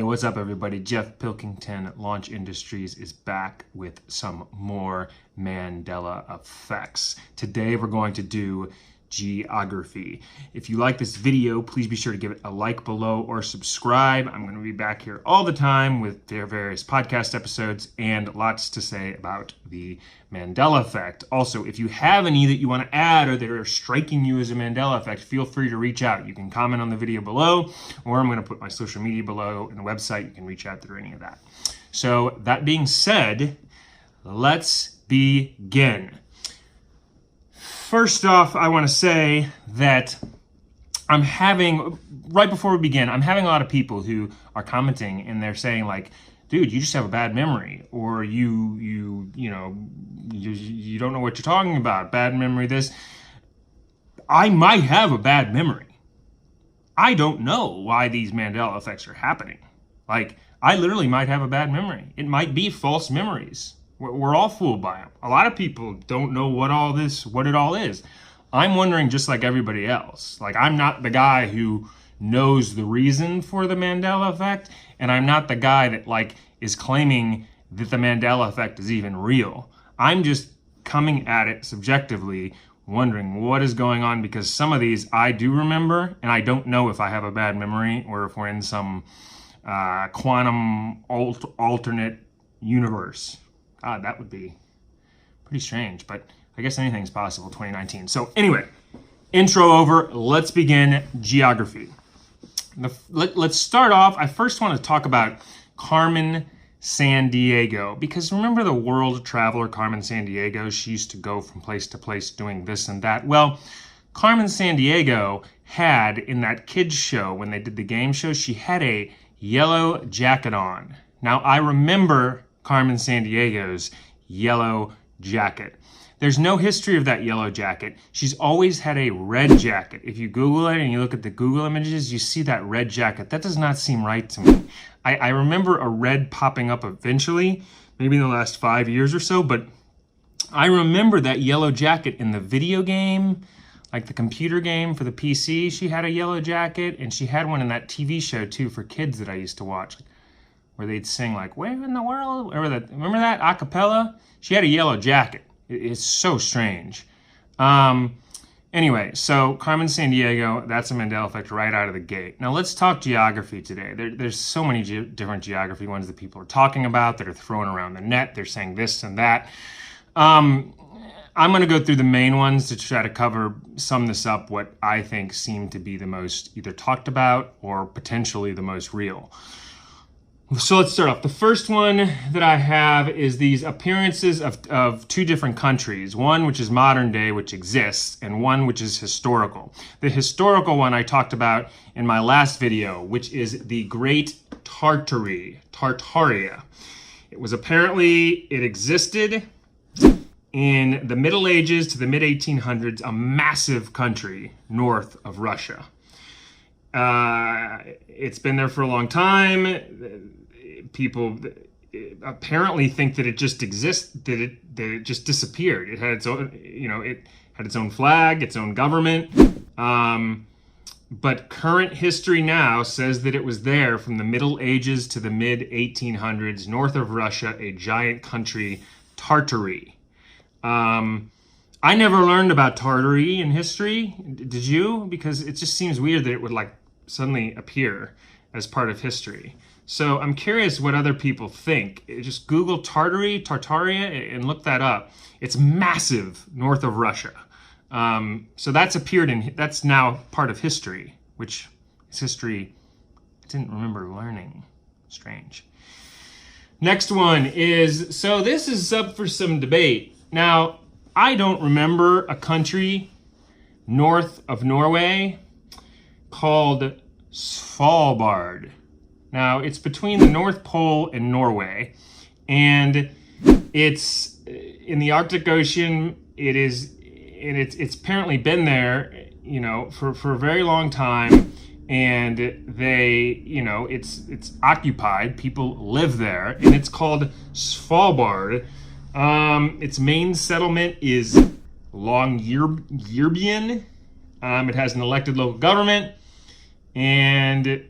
What's up, everybody? Jeff Pilkington, Launch Industries, is back with some more Mandela Effects. Today we're going to do geography. If you like this video, please be sure to give it a like below or subscribe. I'm going to be back here all the time with their various podcast episodes and lots to say about the Mandela Effect. Also, if you have any that you want to add or that are striking you as a Mandela Effect, feel free to reach out. You can comment on the video below, or I'm going to put my social media below and the website. You can reach out through any of that. So that being said, let's begin. First off, I want to say that right before we begin, I'm having a lot of people who are commenting and they're saying like, dude, you just have a bad memory, or you don't know what you're talking about, bad memory this. I might have a bad memory. I don't know why these Mandela effects are happening. Like, I literally might have a bad memory. It might be false memories. We're all fooled by them. A lot of people don't know what it all is. I'm wondering just like everybody else. Like, I'm not the guy who knows the reason for the Mandela effect, and I'm not the guy that like is claiming that the Mandela effect is even real. I'm just coming at it subjectively, wondering what is going on, because some of these I do remember, and I don't know if I have a bad memory or if we're in some quantum alternate universe. God, that would be pretty strange, but I guess anything's possible, 2019. So anyway, intro over, let's begin geography. Let's start off. I first want to talk about Carmen Sandiego, because remember the world traveler Carmen Sandiego? She used to go from place to place doing this and that. Well, Carmen Sandiego had, in that kids show, when they did the game show, she had a yellow jacket on. Now, I remember Carmen Sandiego's yellow jacket. There's no history of that yellow jacket. She's always had a red jacket. If you Google it and you look at the Google images, you see that red jacket. That does not seem right to me. I remember a red popping up eventually, maybe in the last 5 years or so, but I remember that yellow jacket in the video game, like the computer game for the PC. She had a yellow jacket, and she had one in that TV show too for kids that I used to watch, where they'd sing like, "Where in the world?" Remember that a cappella? She had a yellow jacket. It's so strange. Anyway, so Carmen Sandiego, that's a Mandela effect right out of the gate. Now let's talk geography today. There's so many different geography ones that people are talking about that are thrown around the net. They're saying this and that. I'm going to go through the main ones to try to sum this up, what I think seem to be the most either talked about or potentially the most real. So let's start off. The first one that I have is these appearances of two different countries. One which is modern day, which exists, and one which is historical. The historical one I talked about in my last video, which is the Great Tartary, Tartaria. It existed in the Middle Ages to the mid-1800s, a massive country north of Russia. It's been there for a long time. People apparently think that it just exists, that it just disappeared. It had its own, it had its own flag, its own government. But current history now says that it was there from the Middle Ages to the mid-1800s, north of Russia, a giant country, Tartary. I never learned about Tartary in history. Did you? Because it just seems weird that it would like suddenly appear as part of history. So I'm curious what other people think. Just Google Tartary, Tartaria, and look that up. It's massive north of Russia. So that's now part of history, which is history I didn't remember learning. Strange. Next one is, so this is up for some debate. Now, I don't remember a country north of Norway called Svalbard. Now, it's between the North Pole and Norway, and it's in the Arctic Ocean. It's apparently been there, for a very long time, and it's occupied. People live there, and it's called Svalbard. Its main settlement is Longyearbyen. It has an elected local government, and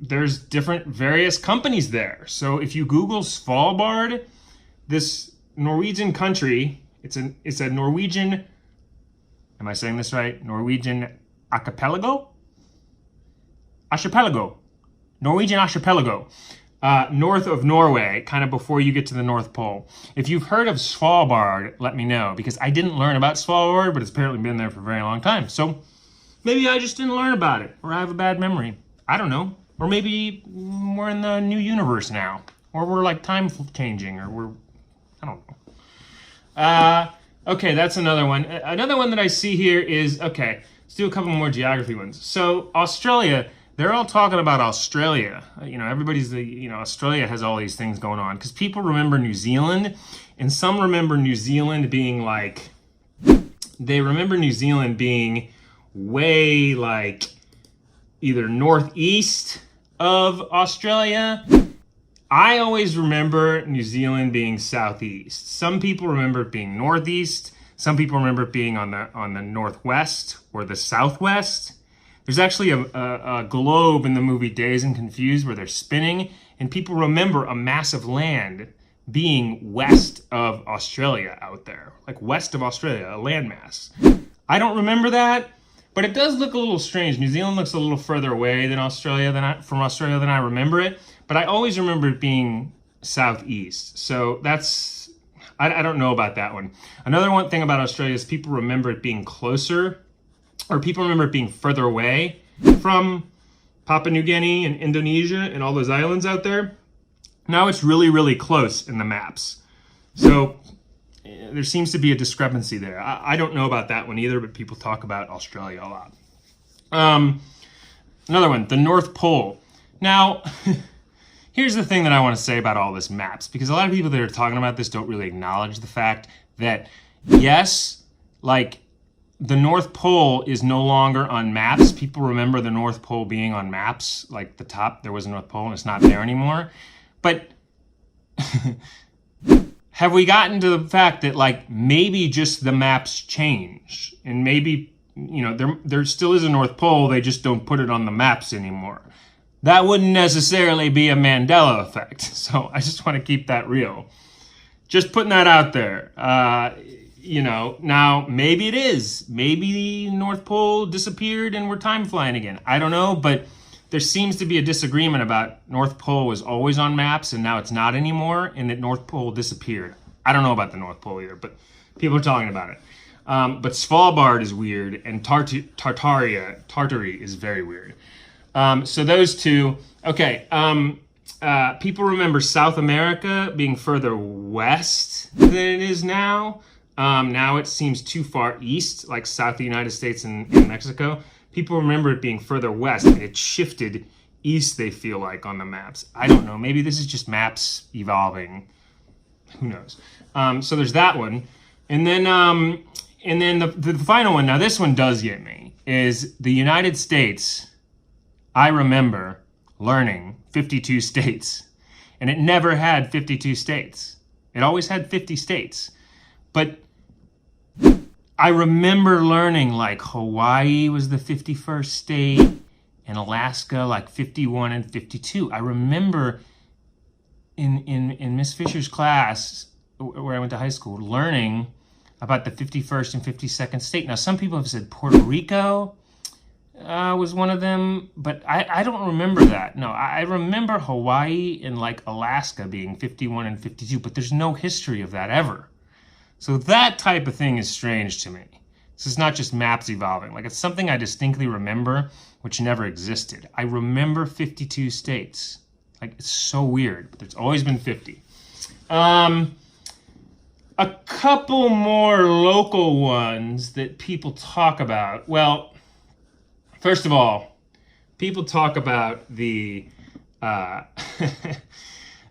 there's different various companies there. So if you Google Svalbard, this Norwegian country, it's a Norwegian, am I saying this right? Norwegian archipelago? Norwegian archipelago, north of Norway, kind of before you get to the North Pole. If you've heard of Svalbard, let me know, because I didn't learn about Svalbard, but it's apparently been there for a very long time. So maybe I just didn't learn about it, or I have a bad memory. I don't know. Or maybe we're in the new universe now, or we're like time changing, or I don't know. Okay, that's another one. Another one that I see here is, okay, let's do a couple more geography ones. So Australia, they're all talking about Australia. You know, Australia has all these things going on because people remember New Zealand, and some remember New Zealand being like, they remember New Zealand being way like either northeast of Australia. I always remember New Zealand being southeast. Some people remember it being northeast. Some people remember it being on the northwest or the southwest. There's actually a globe in the movie Dazed and Confused where they're spinning, and people remember a mass of land being west of Australia out there, like west of Australia, a landmass. I don't remember that, but it does look a little strange. New Zealand looks a little further away than from Australia than I remember it, but I always remember it being southeast. So that's, I don't know about that one. Another one thing about Australia is people remember it being closer, or people remember it being further away from Papua New Guinea and Indonesia and all those islands out there. Now it's really, really close in the maps. So there seems to be a discrepancy there. I don't know about that one either, but people talk about Australia a lot. Another one, the North Pole. Now, here's the thing that I want to say about all this maps, because a lot of people that are talking about this don't really acknowledge the fact that, yes, like, the North Pole is no longer on maps. People remember the North Pole being on maps, like the top, there was a North Pole and it's not there anymore. But have we gotten to the fact that like maybe just the maps change, and maybe, you know, there still is a North Pole, they just don't put it on the maps anymore? That wouldn't necessarily be a Mandela effect. So I just want to keep that real. Just putting that out there. You know, now maybe it is. Maybe the North Pole disappeared and we're time flying again. I don't know, but there seems to be a disagreement about North Pole was always on maps and now it's not anymore, and that North Pole disappeared. I don't know about the North Pole either, but people are talking about it. But Svalbard is weird, and Tartary is very weird. So those two. Okay. People remember South America being further west than it is now. Now it seems too far east, like south of the United States and Mexico. People remember it being further west, and it shifted east, they feel like, on the maps. I don't know. Maybe this is just maps evolving. Who knows? So there's that one. And then the final one, now this one does get me, is the United States. I remember learning 52 states, and it never had 52 states. It always had 50 states. But I remember learning like Hawaii was the 51st state and Alaska like 51 and 52. I remember in Miss Fisher's class where I went to high school learning about the 51st and 52nd state. Now, some people have said Puerto Rico was one of them, but I don't remember that. No, I remember Hawaii and like Alaska being 51 and 52, but there's no history of that ever. So that type of thing is strange to me. This is not just maps evolving. Like, it's something I distinctly remember, which never existed. I remember 52 states. Like, it's so weird, but there's always been 50. A couple more local ones that people talk about. Well, first of all, people talk about the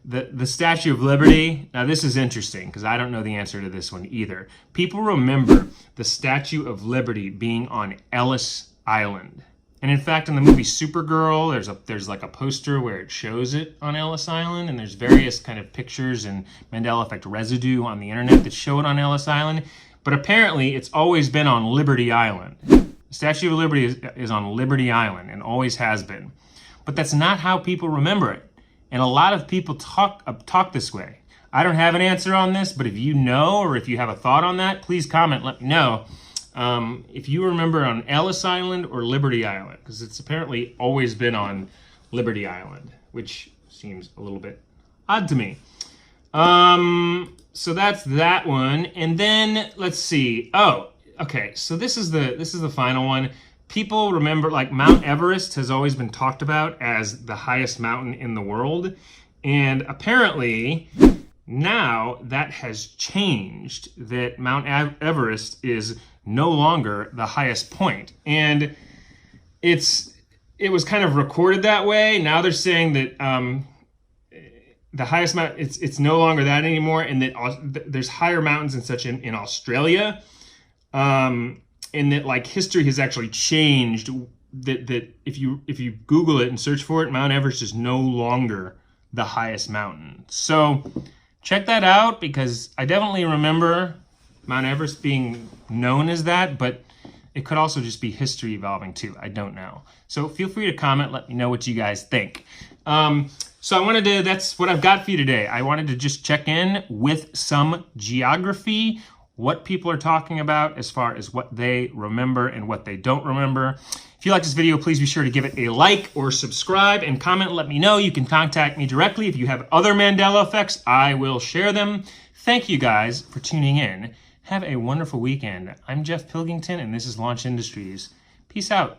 the Statue of Liberty. Now, this is interesting because I don't know the answer to this one either. People remember the Statue of Liberty being on Ellis Island. And in fact, in the movie Supergirl, there's like a poster where it shows it on Ellis Island, and there's various kind of pictures and Mandela Effect residue on the internet that show it on Ellis Island. But apparently, it's always been on Liberty Island. The Statue of Liberty is on Liberty Island and always has been. but that's not how people remember it. And a lot of people talk this way. I don't have an answer on this, but if you know, or if you have a thought on that, please comment, let me know. If you remember on Ellis Island or Liberty Island, because it's apparently always been on Liberty Island, which seems a little bit odd to me. So that's that one. And then let's see. Oh, okay. So this is the final one. People remember, like, Mount Everest has always been talked about as the highest mountain in the world. And apparently now that has changed, that Mount Everest is no longer the highest point. And it was kind of recorded that way. Now they're saying that the highest mountain, it's no longer that anymore, and that there's higher mountains and such in Australia. And that, like, history has actually changed. That if you Google it and search for it, Mount Everest is no longer the highest mountain. So check that out, because I definitely remember Mount Everest being known as that, but it could also just be history evolving too. I don't know. So feel free to comment, let me know what you guys think. So that's what I've got for you today. I wanted to just check in with some geography, what people are talking about as far as what they remember and what they don't remember. If you like this video, please be sure to give it a like or subscribe and comment. Let me know. You can contact me directly. If you have other Mandela effects, I will share them. Thank you guys for tuning in. Have a wonderful weekend. I'm Jeff Pilkington, and this is Launch Industries. Peace out.